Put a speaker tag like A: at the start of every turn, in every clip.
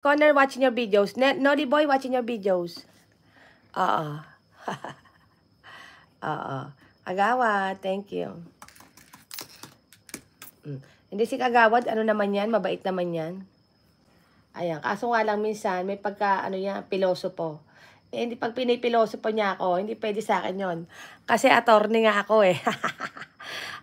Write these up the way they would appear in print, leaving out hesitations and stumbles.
A: Connor watching your videos. Nolly Boy watching your videos. Oo. Oo. Kagawad, thank you. Hindi si Kagawad, ano naman yan, mabait naman yan. Ayan, kaso nga lang minsan, may pagka, pilosopo. Eh, hindi pag pinipilosopo niya ako, hindi pwede sa akin yon. Kasi attorney nga ako eh.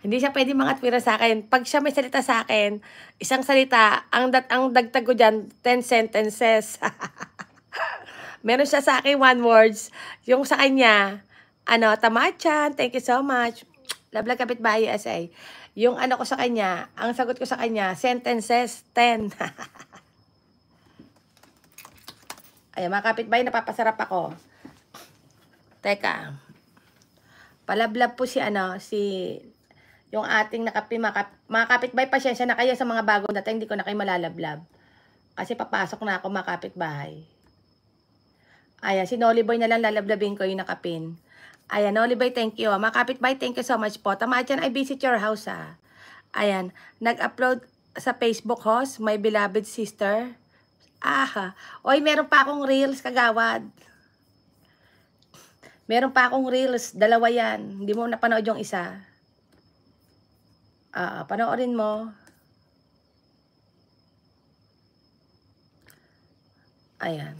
A: Hindi siya pwede mangatwira sa akin. Pag siya may salita sa akin, isang salita, ang dagdag ko dyan, 10 sentences. Meron siya sa akin 1 words. Yung sa kanya, Tamachan, thank you so much. Lablag kapitbahay SA. Yung ko sa kanya, ang sagot ko sa kanya, sentences, 10. Ayan, mga kapitbahay, napapasarap ako. Teka. Palablab po si yung ating mga kapitbahay, pasyensya na kayo sa mga bagong dating, hindi ko na kayo malalablab. Kasi papasok na ako, mga kapitbahay. Ayan, si Nolly Boy na lang lalablabin ko yung nakapin. Ayan, Nolly Boy, thank you. Mga kapitbahay, thank you so much po. Tamachan, I visit your house, ha. Ayan, nag-upload sa Facebook host, my beloved sister. Oy, meron pa akong reels, Kagawad. Meron pa akong reels, 2 yan. Hindi mo napanood yung isa. Panoorin mo. Ayan.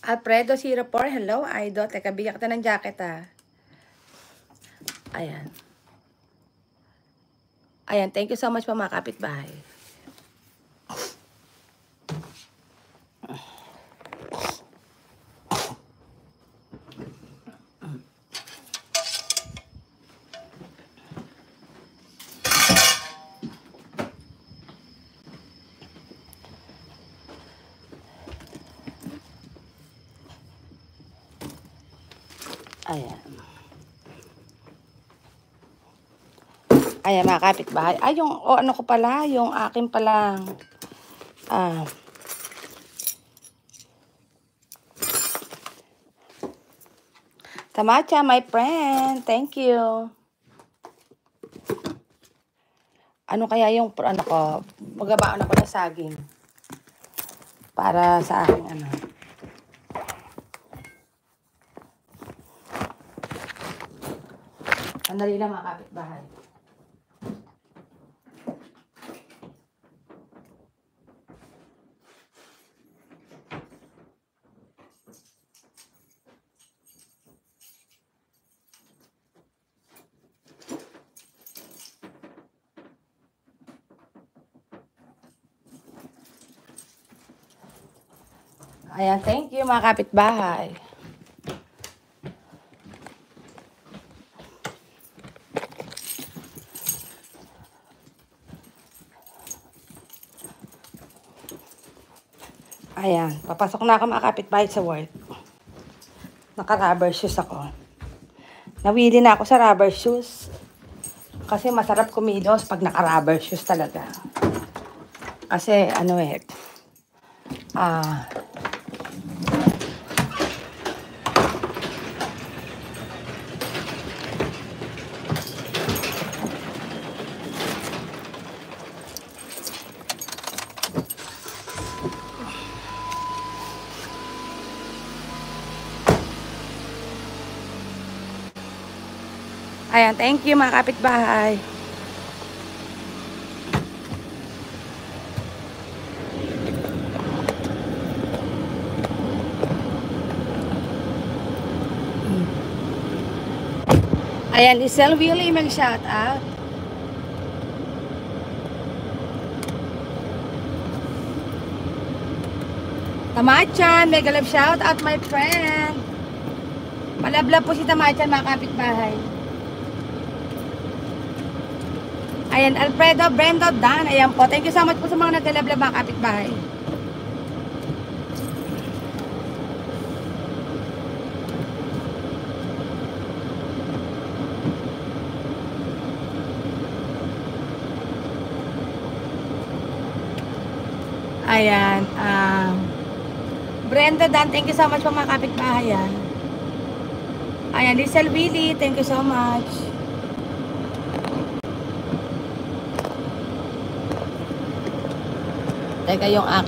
A: Alfredo 04, hello, idol. Teka, bigyan kita ng jacket, ha. Ayan. Ayan, thank you so much po, mga kapitbahay. Ayan. Ayan, mga kapitbahay. Ay, ano ko pala, yung akin palang, Tamacha, my friend. Thank you. Ano kaya yung, magabaan ako ng saging. Para sa aking, Sandali lang, mga kapitbahay. Ayan, thank you, mga kapitbahay. Ayan, papasok na ako, mga kapitbahay, sa work. Naka-rubber shoes ako. Nawili na ako sa rubber shoes. Kasi masarap kumilos pag naka-rubber shoes talaga. Kasi, ayan, thank you, mga kapitbahay. Ayan, Lisel Willie, mag-shout out. Tamachan, mega love shout out, my friend. Malablab po si Tamachan, mga kapitbahay. Ayan, Alfredo, Brendo, Dan. Ayan po. Thank you so much po sa mga nagkalablab, mga kapitbahay. Ayan, Brenda, Dan, thank you so much po, mga kapitbahay. Ayan, Lisel Willie, thank you so much. Teka, yung akin